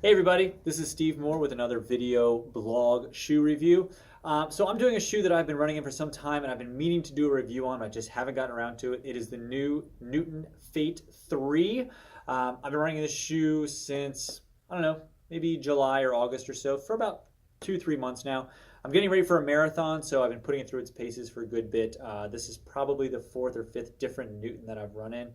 Hey everybody, this is Steve Moore with another video blog shoe review. So I'm doing a shoe that I've been running in for some time and I've been meaning to do a review on, but I just haven't gotten around to it. It is the new Newton Fate 3. I've been running this shoe since, I don't know, maybe July or August or so, for about 2-3 months now. I'm getting ready for a marathon, so I've been putting it through its paces for a good bit. This is probably the 4th or 5th different Newton that I've run in.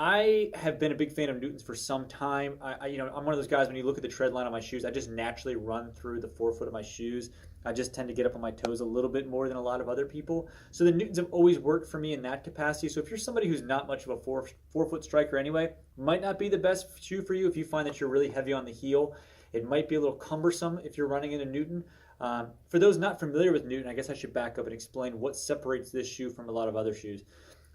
I have been a big fan of Newtons for some time. I'm one of those guys, when you look at the tread line on my shoes, I just naturally run through the forefoot of my shoes. I just tend to get up on my toes a little bit more than a lot of other people. So the Newtons have always worked for me in that capacity. So if you're somebody who's not much of a forefoot striker anyway, might not be the best shoe for you if you find that you're really heavy on the heel. It might be a little cumbersome if you're running in a Newton. For those not familiar with Newton, I guess I should back up and explain what separates this shoe from a lot of other shoes.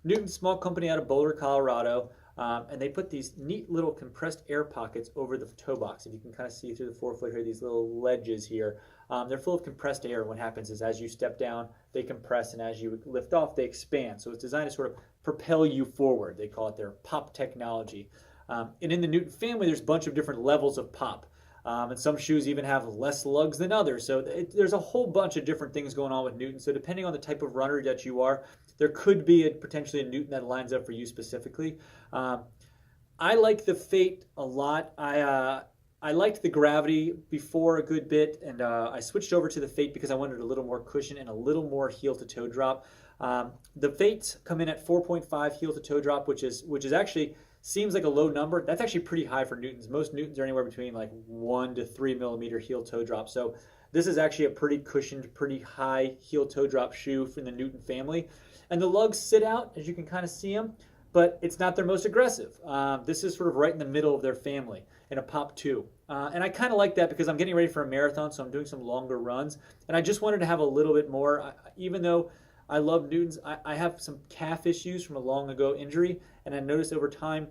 Newton's a small company out of Boulder, Colorado, and they put these neat little compressed air pockets over the toe box. If you can kind of see through the forefoot here, these little ledges here, they're full of compressed air. What happens is as you step down, they compress, and as you lift off, they expand. So it's designed to sort of propel you forward. They call it their pop technology. And in the Newton family, there's a bunch of different levels of pop. And some shoes even have less lugs than others. So there's a whole bunch of different things going on with Newton. So depending on the type of runner that you are, there could be potentially a Newton that lines up for you specifically. I like the Fate a lot. I liked the Gravity before a good bit, and I switched over to the Fate because I wanted a little more cushion and a little more heel to toe drop. The Fates come in at 4.5 heel to toe drop, which is actually seems like a low number. That's actually pretty high for Newtons. Most Newtons are anywhere between like 1 to 3 millimeter heel toe drop. So this is actually a pretty cushioned, pretty high heel toe drop shoe from the Newton family. And the lugs sit out, as you can kind of see them, but it's not their most aggressive. This is sort of right in the middle of their family in a pop 2. And I kind of like that because I'm getting ready for a marathon, so I'm doing some longer runs. And I just wanted to have a little bit more, even though I love Newtons, I have some calf issues from a long ago injury, and I noticed over time,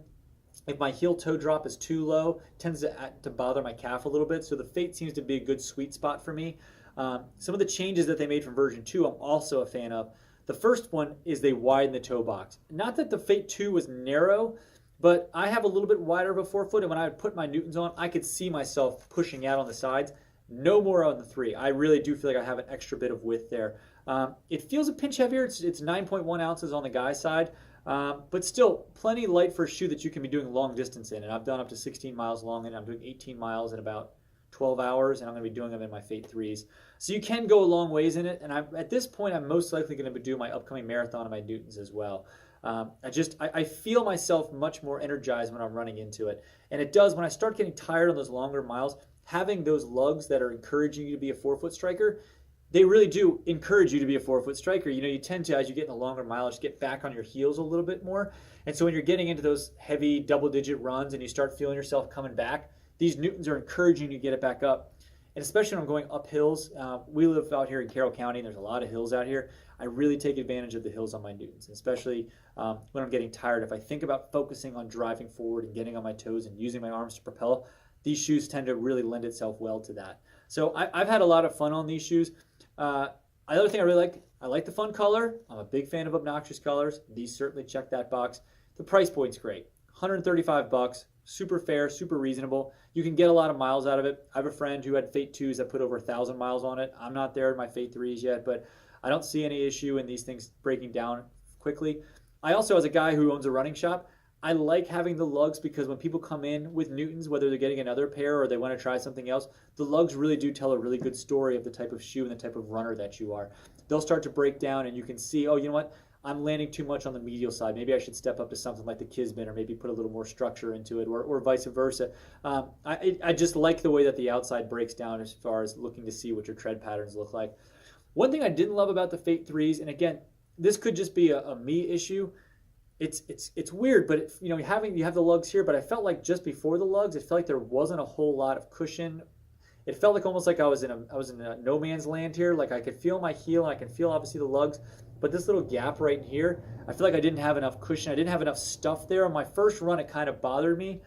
if my heel toe drop is too low, it tends to bother my calf a little bit. So the Fate seems to be a good sweet spot for me. Some of the changes that they made from version 2, I'm also a fan of. The first one is they widen the toe box. Not that the Fate 2 was narrow, but I have a little bit wider of a forefoot, and when I would put my Newtons on, I could see myself pushing out on the sides. No more on the 3. I really do feel like I have an extra bit of width there. It feels a pinch heavier. It's 9.1 ounces on the guy's side, but still plenty light for a shoe that you can be doing long distance in. And I've done up to 16 miles long, and I'm doing 18 miles in about 12 hours, and I'm going to be doing them in my Fate 3s. So you can go a long ways in it, and at this point, I'm most likely going to do my upcoming marathon of my Newtons as well. I feel myself much more energized when I'm running into it. And it does, when I start getting tired on those longer miles, having those lugs that are encouraging you to be a forefoot striker, they really do encourage you to be a forefoot striker. You know, you tend to, as you get in the longer mileage, get back on your heels a little bit more. And so when you're getting into those heavy double-digit runs and you start feeling yourself coming back, these Newtons are encouraging you to get it back up. And especially when I'm going up hills, we live out here in Carroll County, and there's a lot of hills out here. I really take advantage of the hills on my Newtons, especially when I'm getting tired. If I think about focusing on driving forward and getting on my toes and using my arms to propel, these shoes tend to really lend itself well to that. So I've had a lot of fun on these shoes. Another thing I really like the fun color. I'm a big fan of obnoxious colors. These certainly check that box. The price point's great. $135, super fair, super reasonable. You can get a lot of miles out of it. I have a friend who had Fate 2s that put over 1,000 miles on it. I'm not there in my Fate 3s yet, but I don't see any issue in these things breaking down quickly. I also, as a guy who owns a running shop, I like having the lugs because when people come in with Newtons, whether they're getting another pair or they want to try something else, the lugs really do tell a really good story of the type of shoe and the type of runner that you are. They'll start to break down and you can see, oh, you know what? I'm landing too much on the medial side. Maybe I should step up to something like the Kismet or maybe put a little more structure into it or vice versa. I just like the way that the outside breaks down as far as looking to see what your tread patterns look like. One thing I didn't love about the Fate 3s, and again, this could just be a me issue. It's weird, but you have the lugs here, but I felt like just before the lugs, it felt like there wasn't a whole lot of cushion. It felt like almost like I was in a no man's land here. Like I could feel my heel and I can feel obviously the lugs, but this little gap right in here, I feel like I didn't have enough cushion. I didn't have enough stuff there. On my first run, it kind of bothered me.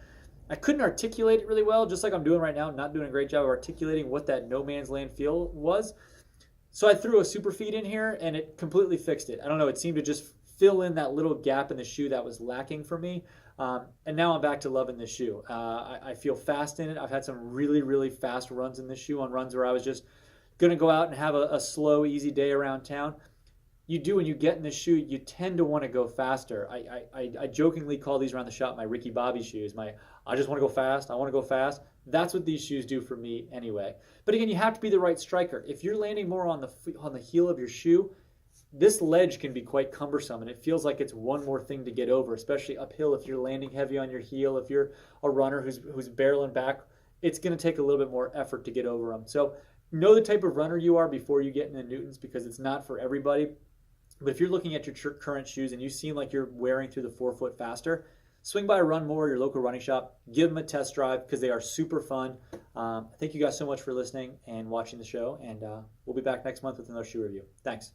I couldn't articulate it really well, just like I'm doing right now. I'm not doing a great job of articulating what that no man's land feel was. So I threw a super feed in here and it completely fixed it. I don't know, it seemed to just fill in that little gap in the shoe that was lacking for me. And now I'm back to loving this shoe. I feel fast in it. I've had some really, really fast runs in this shoe, on runs where I was just going to go out and have a slow, easy day around town. You do, when you get in the shoe, you tend to want to go faster. I jokingly call these around the shop my Ricky Bobby shoes. I just want to go fast. I want to go fast. That's what these shoes do for me anyway. But again, you have to be the right striker. If you're landing more on the heel of your shoe, this ledge can be quite cumbersome, and it feels like it's one more thing to get over, especially uphill. If you're landing heavy on your heel, if you're a runner who's barreling back, it's going to take a little bit more effort to get over them. So know the type of runner you are before you get into Newtons, because it's not for everybody. But if you're looking at your current shoes and you seem like you're wearing through the forefoot faster, swing by Run More, your local running shop. Give them a test drive because they are super fun. Thank you guys so much for listening and watching the show, and we'll be back next month with another shoe review. Thanks.